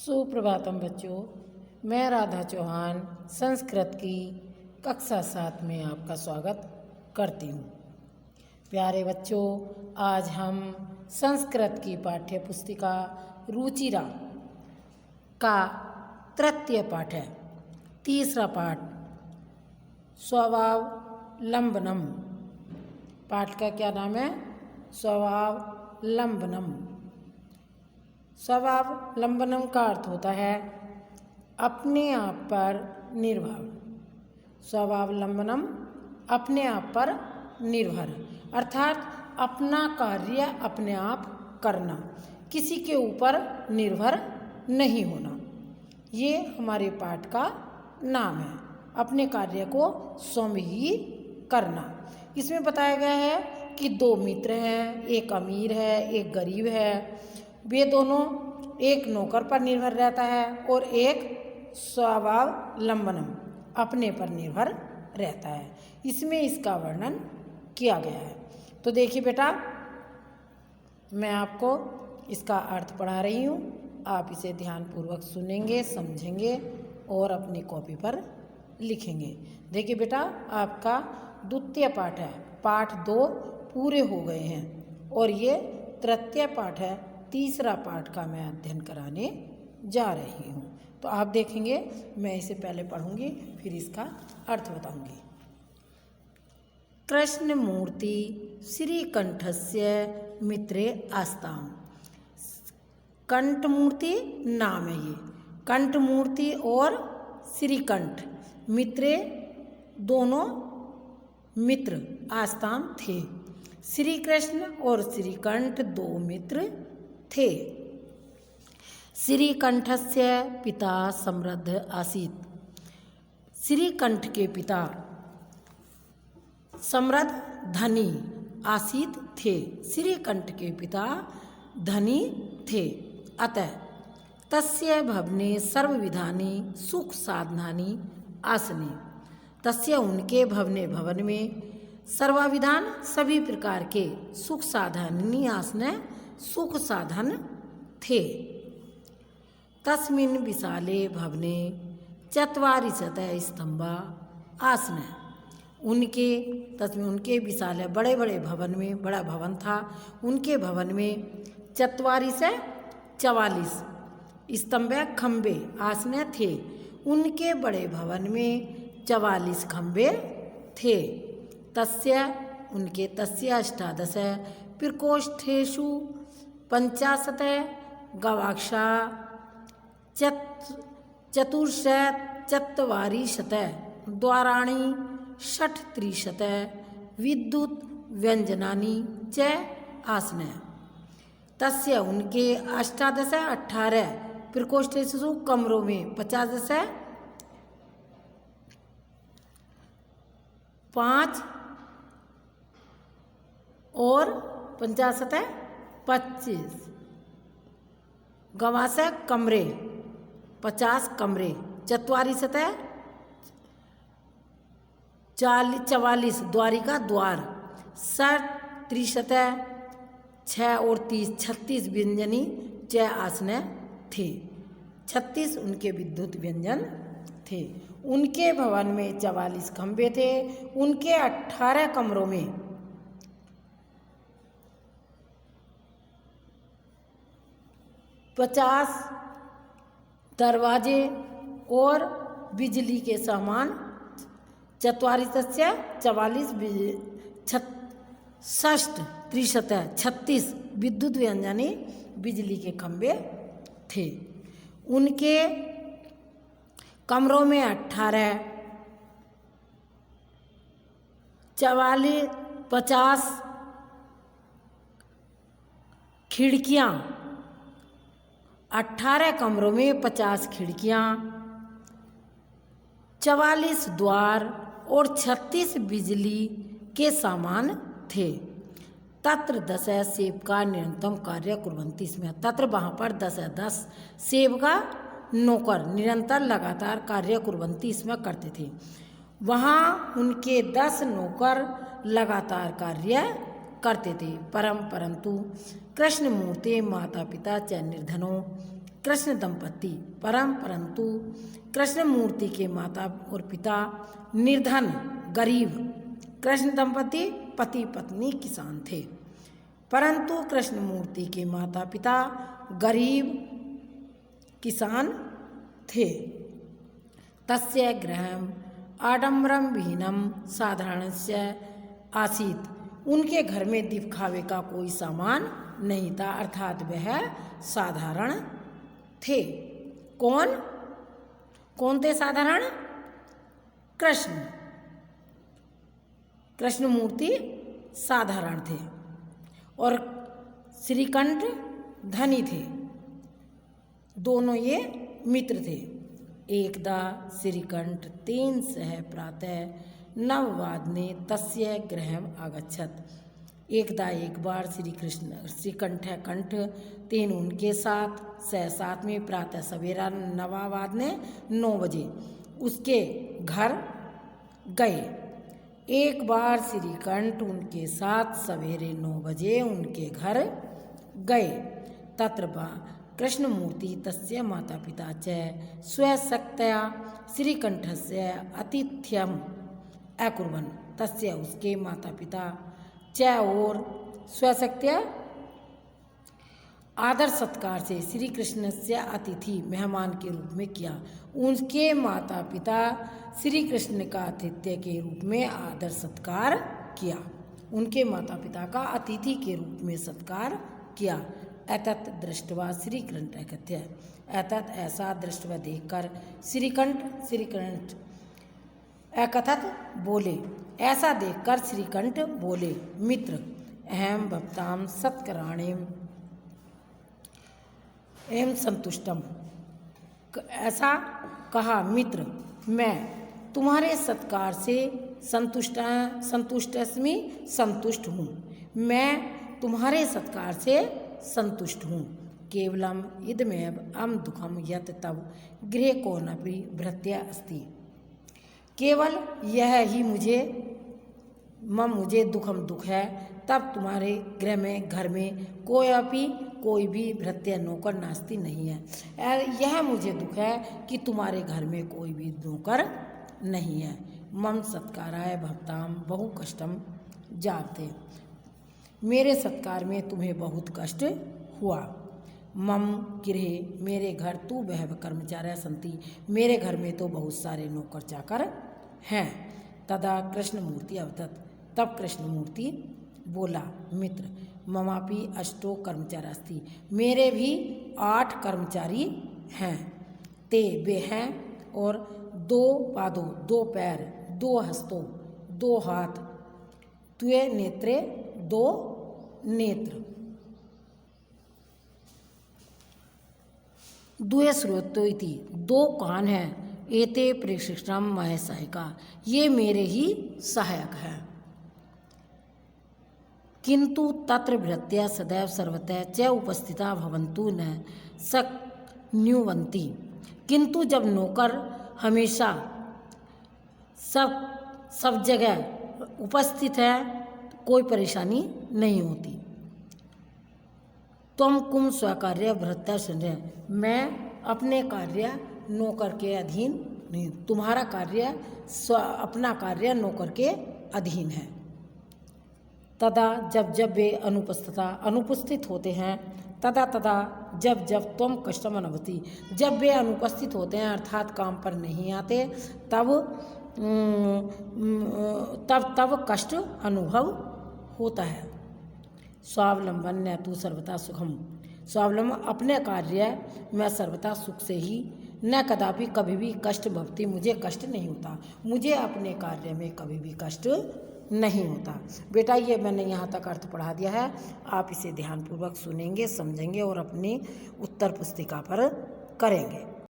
सुप्रभातम बच्चों, मैं राधा चौहान संस्कृत की कक्षा 7 में आपका स्वागत करती हूँ। प्यारे बच्चों, आज हम संस्कृत की पाठ्य पुस्तिका रुचिरा का तृतीय पाठ है। तीसरा पाठ स्वावलंबनम। पाठ का क्या नाम है? स्वावलंबनम। स्वावलंबनम का अर्थ होता है अपने आप पर निर्भर। स्वावलंबनम अपने आप पर निर्भर अर्थात अपना कार्य अपने आप करना, किसी के ऊपर निर्भर नहीं होना। ये हमारे पाठ का नाम है, अपने कार्य को स्वयं ही करना। इसमें बताया गया है कि दो मित्र हैं, एक अमीर है एक गरीब है। वे दोनों, एक नौकर पर निर्भर रहता है और एक स्वावलंबनम अपने पर निर्भर रहता है। इसमें इसका वर्णन किया गया है। तो देखिए बेटा, मैं आपको इसका अर्थ पढ़ा रही हूँ। आप इसे ध्यानपूर्वक सुनेंगे, समझेंगे और अपनी कॉपी पर लिखेंगे। देखिए बेटा, आपका द्वितीय पाठ है। पाठ 2 पूरे हो गए हैं और ये तृतीय पाठ है। तीसरा पाठ का मैं अध्ययन कराने जा रही हूँ। तो आप देखेंगे, मैं इसे पहले पढ़ूंगी फिर इसका अर्थ बताऊंगी। कृष्णमूर्ति श्रीकंठस्य मित्रे आस्ताम। कंठमूर्ति नाम है ये। कंठमूर्ति और श्रीकंठ मित्रे, दोनों मित्र आस्ताम थे। श्री कृष्ण और श्रीकंठ दो मित्र थे। श्रीकंठस्य पिता समृद्ध आसीत्। श्रीकंठ के पिता समृद्ध धनी आसीत् थे। श्रीकंठ के पिता धनी थे। अतः तस्य भवने सर्वविधानि सुख साधनानि आसने। तस्य उनके भवन में सर्वविधान सभी प्रकार के सुख साधनानि आसने सुख साधन थे। तस्मिन् विशाले भवने चत्वारिंशत् स्तंभा आसने। उनके विशाल बड़े बड़े भवन में, बड़ा भवन था, उनके भवन में 44 स्तंभ खंबे आसने थे। उनके बड़े भवन में 44 खंबे थे। तस्य अष्टादश प्रकोष्ठेषु 50 गवाक्षा चतुर्शत द्वाराणि 36 विद्युत व्यंजनानि च आसने। तस्य उनके 18 प्रकोष्ठेषु कमरों में 50 5 और 25 गवासे कमरे, 50 कमरे, 44 द्वारिका द्वार, 36 6 और 30 36 व्यंजनी च आसने थे। 36 उनके विद्युत व्यंजन थे। उनके भवन में 44 खंबे थे। उनके 18 कमरों में 50 दरवाजे और बिजली के सामान, 44 36 विद्युत व्यंजनी बिजली के खंबे थे। उनके कमरों में 18 50 खिड़कियाँ, 18 कमरों में 50 खिड़कियाँ, 44 द्वार और 36 बिजली के सामान थे। तत्र 10 सेवका निरंतर कार्य कुर्वन्ति स्म। तत्र वहाँ पर 10 सेवका नौकर निरंतर लगातार कार्य कुर्वन्ति स्म करते थे। वहाँ उनके 10 नौकर लगातार कार्य करते थे। परंतु कृष्णमूर्ति माता पिता च निर्धनों कृष्ण दंपति परंतु कृष्ण मूर्ति के माता और पिता निर्धन गरीब कृष्ण दंपति पति पत्नी किसान थे, परंतु कृष्ण मूर्ति के माता पिता गरीब किसान थे। तस्य गृहम् आडंबरं विहीनं साधारणस्य आसीत्, उनके घर में दिखावे का कोई सामान नहीं था, अर्थात वह साधारण थे। कौन कौन थे साधारण? कृष्ण मूर्ति साधारण थे और श्रीकंठ धनी थे। दोनों ये मित्र थे। एकदा श्रीकंठ तेन सह प्रातः नववादने तस्य गृहम् आगच्छत्। एकदा एक बार श्रीकंठ तेन उनके साथ में प्रातः सवेरा नवावादने 9 बजे उसके घर गए। एक बार श्रीकंठ उनके साथ सवेरे 9 बजे उनके घर गए। तत्र कृष्णमूर्ति तस्य माता पिता च स्वशक्तया श्रीकंठस्य आतिथ्यम् अकुर्वन्। तस्य उसके माता पिता च और स्वशक्त्या आदर सत्कार से श्री कृष्ण से अतिथि मेहमान के रूप में किया। उनके माता पिता श्री कृष्ण का आतिथ्य के रूप में आदर सत्कार किया, उनके माता पिता का अतिथि के रूप में सत्कार किया। एतत् दृष्ट्वा श्रीकंठ कहते हैं, एतत् ऐसा दृष्टवा देखकर श्रीकंठ एकथत बोले, ऐसा देखकर श्रीकंठ बोले, मित्र अहम भवताम सत्कराणेम एवं संतुष्टम। ऐसा कहा, मित्र मैं तुम्हारे सत्कार से संतुष्ट हूँ, मैं तुम्हारे सत्कार से संतुष्ट हूँ। केवलम इदमेव अम दुखम यत तब गृह कोनपि भृत्य अस्ति। केवल यह ही मुझे दुख है, तब तुम्हारे घर में कोई भी भृत्य नौकर नास्ती नहीं है। यह मुझे दुख है कि तुम्हारे घर में कोई भी नौकर नहीं है। मम सत्काराय भवताम बहु कष्टम जाते, मेरे सत्कार में तुम्हें बहुत कष्ट हुआ। मम गृहे मेरे घर तू बहव कर्मचार्य संति, मेरे घर में तो बहुत सारे नौकर चाकर हैं। तदा कृष्णमूर्ति अवतत, तब कृष्णमूर्ति बोला, मित्र ममापि अष्टो कर्मचारास्ति, मेरे भी 8 कर्मचारी हैं। ते वे हैं और 2 पादों 2 पैर 2 हस्तों 2 हाथ, त्वे नेत्रे 2 नेत्र, द्वे श्रोतो इति 2 कान हैं। एते प्रेषिष्टम मह सहायका, ये मेरे ही सहायक हैं। किंतु तत्र भृत्या सदैव सर्वतः च उपस्थिता भवन्तु न शक्नुवन्ति, किंतु जब नौकर हमेशा सब जगह उपस्थित है कोई परेशानी नहीं होती। तुम कुम स्वकार्य भृत्या संजय, मैं अपने कार्य नौकर के अधीन नहीं, तुम्हारा कार्य अपना कार्य नौकर के अधीन है। तदा जब वे अनुपस्थित होते हैं, तदा जब तुम कष्टम अनुभवती, जब वे अनुपस्थित होते हैं अर्थात काम पर नहीं आते, तब कष्ट अनुभव होता है। स्वावलंबन न तू सर्वथा सुखम, स्वावलंबन अपने कार्य में सर्वथा सुख से ही, न कदापि कभी भी कष्ट भवती, मुझे कष्ट नहीं होता, मुझे अपने कार्य में कभी भी कष्ट नहीं होता। बेटा ये मैंने यहाँ तक अर्थ पढ़ा दिया है, आप इसे ध्यानपूर्वक सुनेंगे, समझेंगे और अपनी उत्तर पुस्तिका पर करेंगे।